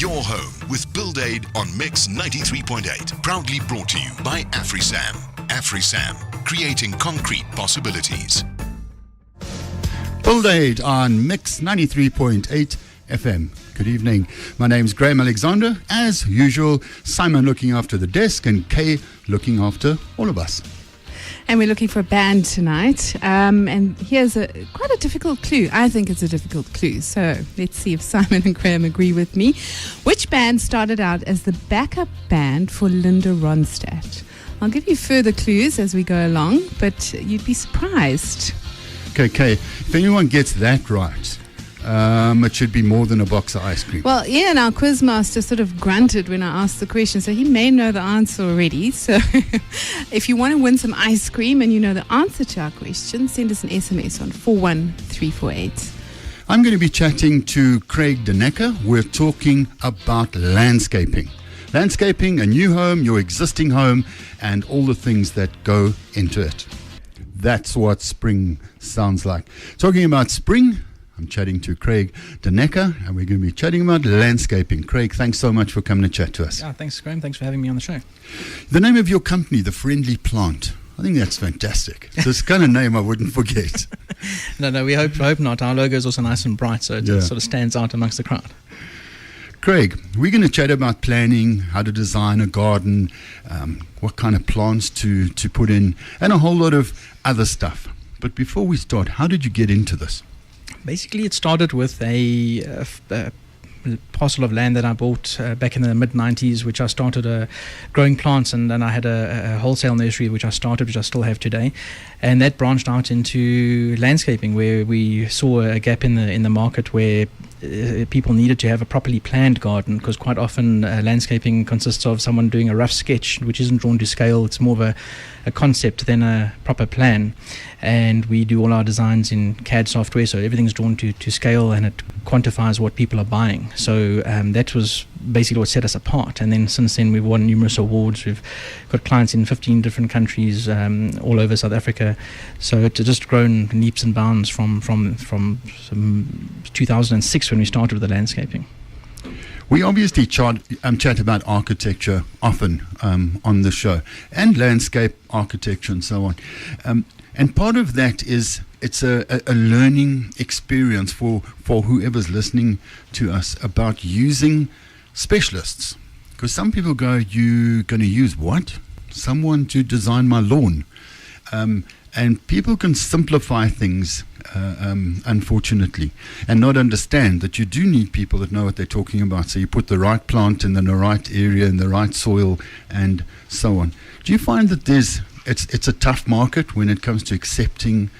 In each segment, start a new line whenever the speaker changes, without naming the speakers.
your home with BuildAid on Mix 93.8. Proudly brought to you by AfriSam. AfriSam, creating concrete possibilities.
BuildAid on Mix 93.8 FM. Good evening. My name's Graham Alexander. As usual, Simon looking after the desk and Kay looking after all of us.
And we're looking for a band tonight. And here's quite a difficult clue. I think it's a difficult clue. So let's see if Simon and Graham agree with me. Which band started out as the backup band for Linda Ronstadt? I'll give you further clues as we go along, but you'd be surprised.
Okay. If anyone gets that right, it should be more than a box of ice cream.
Well, Ian, our quizmaster, sort of grunted when I asked the question, so he may know the answer already. So if you want to win some ice cream and you know the answer to our question, send us an SMS on 41348.
I'm going to be chatting to Craig Denecker. We're talking about landscaping. Landscaping, a new home, your existing home, and all the things that go into it. That's what spring sounds like. Talking about spring, I'm chatting to Craig Denecker, and we're going to be chatting about landscaping. Craig, thanks so much for coming to chat to us.
Yeah, thanks, Graham. Thanks for having me on the show.
The name of your company, The Friendly Plant, I think that's fantastic. This kind of name I wouldn't forget.
No, we hope not. Our logo is also nice and bright, so it sort of stands out amongst the crowd.
Craig, we're going to chat about planning, how to design a garden, what kind of plants to put in, and a whole lot of other stuff. But before we start, how did you get into this?
Basically, it started with a parcel of land that I bought back in the mid-90s, which I started growing plants, and then I had a wholesale nursery which I still have today, and that branched out into landscaping, where we saw a gap in the market where people needed to have a properly planned garden, because quite often landscaping consists of someone doing a rough sketch which isn't drawn to scale. It's more of a concept than a proper plan, and we do all our designs in CAD software, so everything's drawn to scale and it quantifies what people are buying. So that was basically what set us apart, and then since then we've won numerous awards. We've got clients in 15 different countries all over South Africa, so it's just grown leaps and bounds from 2006 when we started with the landscaping.
We obviously chat about architecture often on the show, and landscape architecture and so on. And part of that is it's a learning experience for whoever's listening to us about using specialists. Because some people go, you're going to use what? Someone to design my lawn. And people can simplify things, unfortunately, and not understand that you do need people that know what they're talking about. So you put the right plant in the right area, in the right soil, and so on. Do you find that it's a tough market when it comes to accepting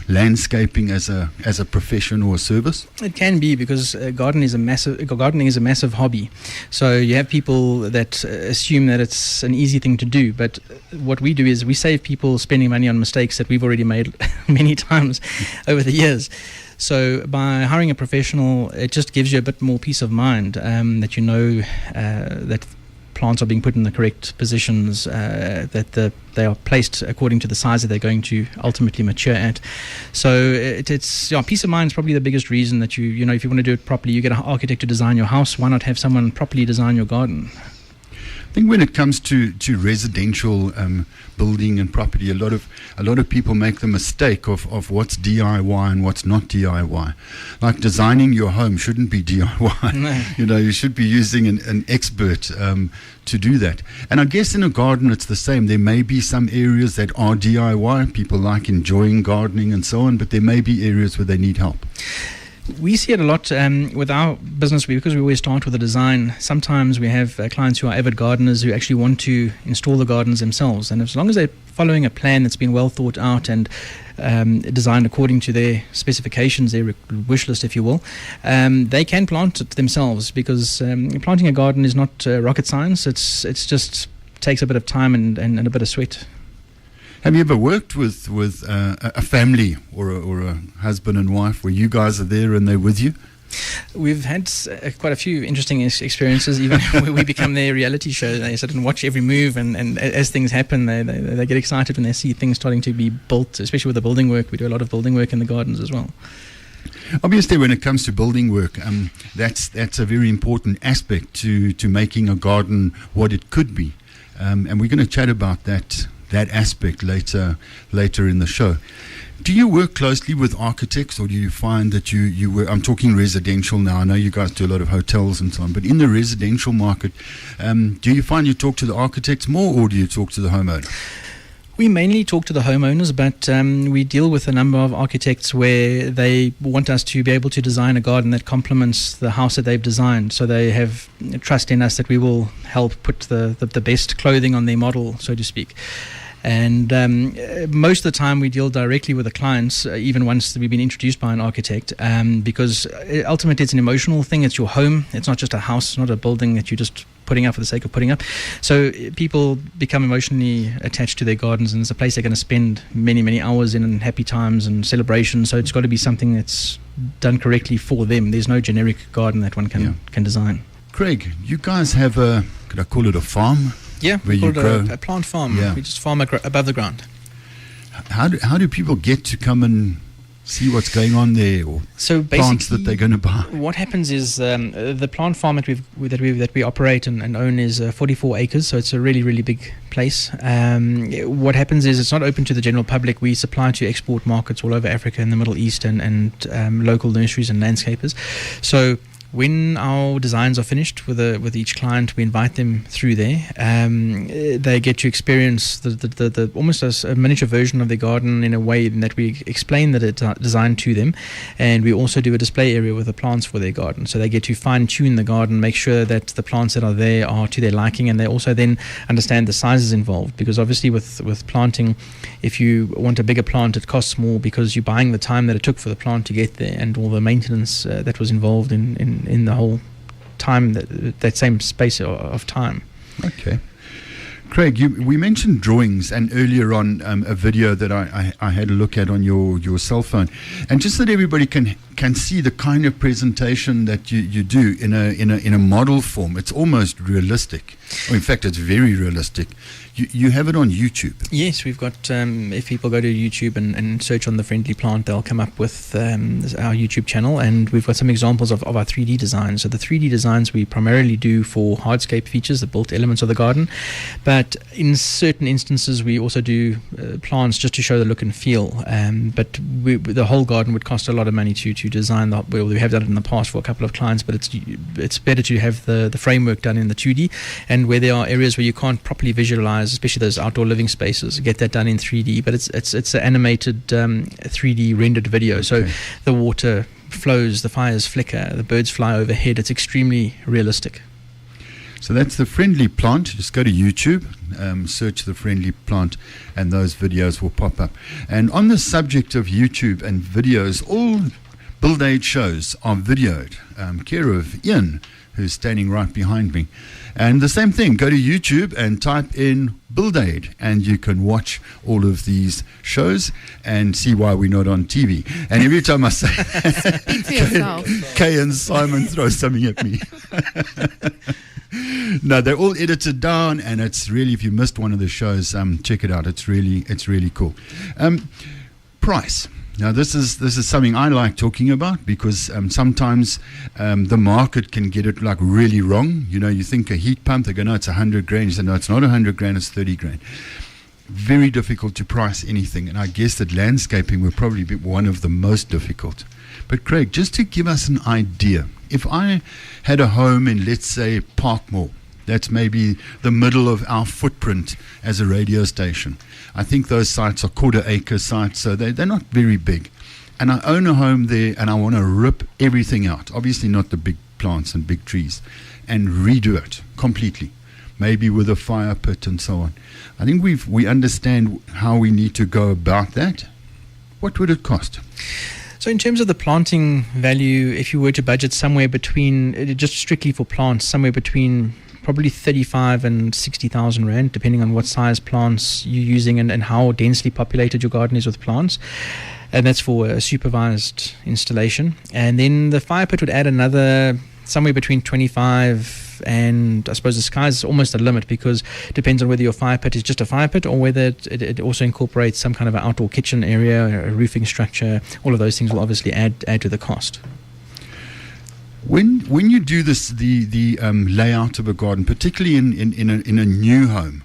landscaping as a profession or a service?
It can be, because gardening is a massive hobby. So you have people that assume that it's an easy thing to do, but what we do is we save people spending money on mistakes that we've already made many times over the years. So by hiring a professional, it just gives you a bit more peace of mind, that you know that plants are being put in the correct positions, that they are placed according to the size that they're going to ultimately mature at. So it's peace of mind is probably the biggest reason that you know if you want to do it properly, you get an architect to design your house. Why not have someone properly design your garden?
I think when it comes to residential building and property, a lot of people make the mistake of what's DIY and what's not DIY. Like designing your home shouldn't be DIY.
No.
You know, you should be using an expert to do that. And I guess in a garden it's the same. There may be some areas that are DIY. People like enjoying gardening and so on, but there may be areas where they need help.
We see it a lot with our business, because we always start with a design. Sometimes we have clients who are avid gardeners who actually want to install the gardens themselves, and as long as they're following a plan that's been well thought out and designed according to their specifications, their wish list, if you will, they can plant it themselves, because planting a garden is not rocket science. It's just takes a bit of time and a bit of sweat.
Have you ever worked with a family or a husband and wife where you guys are there and they're with you?
We've had quite a few interesting experiences, even where we become their reality show. They sit and watch every move, and as things happen, they get excited when they see things starting to be built, especially with the building work. We do a lot of building work in the gardens as well.
Obviously, when it comes to building work, that's a very important aspect to making a garden what it could be, and we're going to chat about that aspect later in the show. Do you work closely with architects, or do you find that you work? I'm talking residential now. I know you guys do a lot of hotels and so on, but in the residential market, do you find you talk to the architects more, or do you talk to the homeowner?
We mainly talk to the homeowners, but we deal with a number of architects where they want us to be able to design a garden that complements the house that they've designed. So they have trust in us that we will help put the best clothing on their model, so to speak. And most of the time we deal directly with the clients, even once we've been introduced by an architect, because ultimately it's an emotional thing. It's your home. It's not just a house. It's not a building that you're just putting up for the sake of putting up. So people become emotionally attached to their gardens, and it's a place they're going to spend many, many hours in, and happy times and celebrations. So it's got to be something that's done correctly for them. There's no generic garden that one can design.
Craig, you guys have could I call it a farm?
Yeah,
where
we
you
call
grow?
it a plant farm.
Yeah.
We just farm above the ground.
How do people get to come and see what's going on there, or
So
plants that
basically,
they're going to buy?
what happens is the plant farm that we operate and own is 44 acres, so it's a really, really big place. What happens is it's not open to the general public. We supply to export markets all over Africa and the Middle East, and local nurseries and landscapers. So when our designs are finished with each client, we invite them through there. They get to experience the almost as a miniature version of their garden, in a way that we explain the design to them, and we also do a display area with the plants for their garden. So they get to fine tune the garden, make sure that the plants that are there are to their liking, and they also then understand the sizes involved, because obviously with planting, if you want a bigger plant, it costs more, because you're buying the time that it took for the plant to get there, and all the maintenance that was involved in the whole time, that same space of time.
Okay. Craig, we mentioned drawings, and earlier on a video that I had a look at on your cell phone, and just that everybody can see the kind of presentation that you do in a model form. It's almost realistic. Or in fact, it's very realistic. You have it on YouTube.
Yes, we've got, if people go to YouTube and search on The Friendly Plant, they'll come up with our YouTube channel, and we've got some examples of our 3D designs. So the 3D designs we primarily do for hardscape features, the built elements of the garden, but in certain instances we also do plants just to show the look and feel. But the whole garden would cost a lot of money to design. We have done it in the past for a couple of clients, but it's better to have the framework done in the 2D, and where there are areas where you can't properly visualize, especially those outdoor living spaces, get that done in 3D. But it's an animated 3D rendered video. Okay. So the water flows, the fires flicker, the birds fly overhead. It's extremely realistic.
So that's The Friendly Plant. Just go to YouTube, search The Friendly Plant, and those videos will pop up. And on the subject of YouTube and videos, all BuildAid shows are videoed, care of Ian, who's standing right behind me. And the same thing, go to YouTube and type in BuildAid, and you can watch all of these shows and see why we're not on TV. And every time I say
Speak to yourself.
Kay and Simon throw something at me. No, they're all edited down, and it's really, if you missed one of the shows, check it out. It's really cool. Price. Now, this is something I like talking about, because sometimes the market can get it like really wrong. You know, you think a heat pump, they go, no, it's 100 grand. You say, no, it's not 100 grand, it's 30 grand. Very difficult to price anything, and I guess that landscaping will probably be one of the most difficult. But Craig, just to give us an idea, if I had a home in, let's say, Parkmore, that's maybe the middle of our footprint as a radio station. I think those sites are quarter-acre sites, so they're not very big. And I own a home there, and I want to rip everything out. Obviously not the big plants and big trees, and redo it completely, maybe with a fire pit and so on. I think we understand how we need to go about that. What would it cost?
So in terms of the planting value, if you were to budget somewhere between, just strictly for plants, somewhere between probably 35 and 60,000 rand, depending on what size plants you're using and how densely populated your garden is with plants. And that's for a supervised installation. And then the fire pit would add another somewhere between 25 and I suppose the sky's almost the limit, because it depends on whether your fire pit is just a fire pit or whether it also incorporates some kind of an outdoor kitchen area, a roofing structure. All of those things will obviously add to the cost.
When you do this, the layout of a garden, particularly in a new home,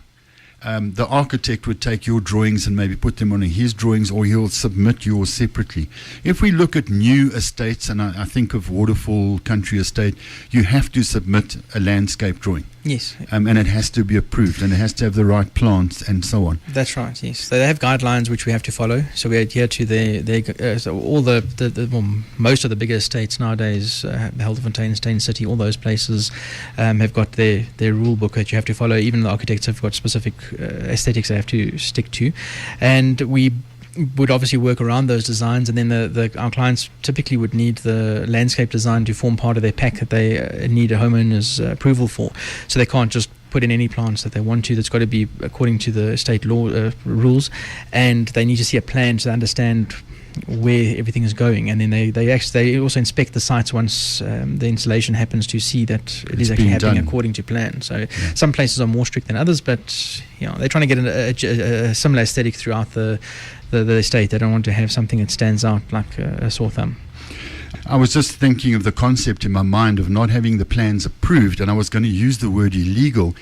the architect would take your drawings and maybe put them on his drawings, or he'll submit yours separately. If we look at new estates, and I think of Waterfall Country Estate, you have to submit a landscape drawing.
Yes.
And it has to be approved, and it has to have the right plants and so on.
That's right, yes. So they have guidelines which we have to follow. So we adhere to so all most of the bigger estates nowadays, Helderfontein, Steyn City, all those places have got their rule book that you have to follow. Even the architects have got specific aesthetics they have to stick to. And we would obviously work around those designs, and then our clients typically would need the landscape design to form part of their pack that they need a homeowner's approval for. So they can't just put in any plants that they want to. That's got to be according to the state law rules, and they need to see a plan to understand where everything is going, and then they also inspect the sites once the installation happens to see that it is actually happening according to plan. So some places are more strict than others, but they're trying to get a similar aesthetic throughout the estate. They don't want to have something that stands out like a sore thumb.
I was just thinking of the concept in my mind of not having the plans approved, and I was going to use the word illegal,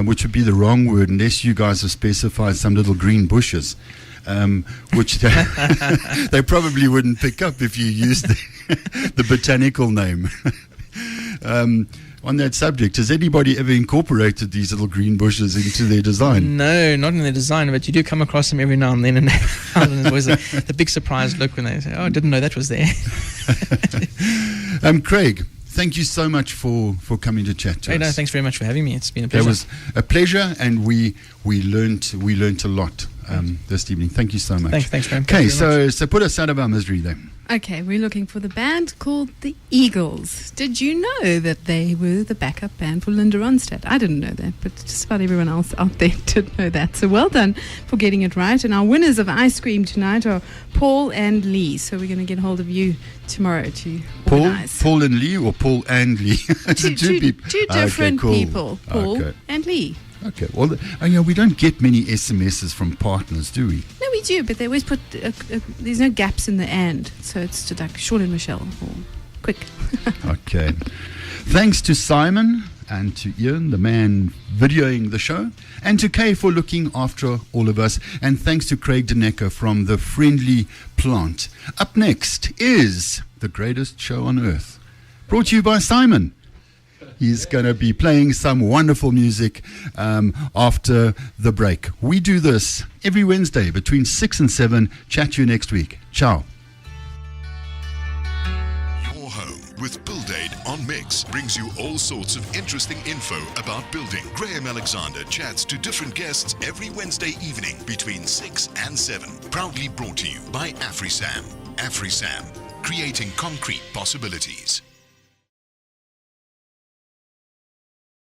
which would be the wrong word unless you guys have specified some little green bushes. Which they probably wouldn't pick up if you used the botanical name. On that subject, has anybody ever incorporated these little green bushes into their design?
No, not in their design, but you do come across them every now and then, and it's always the big surprised look when they say, "Oh, I didn't know that was there."
Craig, thank you so much for coming to chat to us.
No, thanks very much for having me. It's been a pleasure.
It was a pleasure, and we learnt a lot this evening. Thank you so much.
Thanks very much.
Okay, so put us out of our misery then.
Okay, we're looking for the band called the Eagles. Did you know that they were the backup band for Linda Ronstadt? I didn't know that, but just about everyone else out there did know that. So well done for getting it right. And our winners of ice cream tonight are Paul and Lee. So we're going to get hold of you tomorrow to organize.
Paul and Lee, or Paul and Lee?
Two different people, Paul and Lee.
Okay, well, we don't get many SMSs from partners, do we?
No, we do, but they always put, there's no gaps in the end. So it's to like Sean and Michelle, or quick.
Okay. Thanks to Simon and to Ian, the man videoing the show, and to Kay for looking after all of us. And thanks to Craig Denecker from The Friendly Plant. Up next is The Greatest Show on Earth, brought to you by Simon. He's going to be playing some wonderful music after the break. We do this every Wednesday between 6 and 7. Chat to you next week. Ciao.
Your home with BuildAid on Mix brings you all sorts of interesting info about building. Graham Alexander chats to different guests every Wednesday evening between 6 and 7. Proudly brought to you by AfriSam. AfriSam, creating concrete possibilities.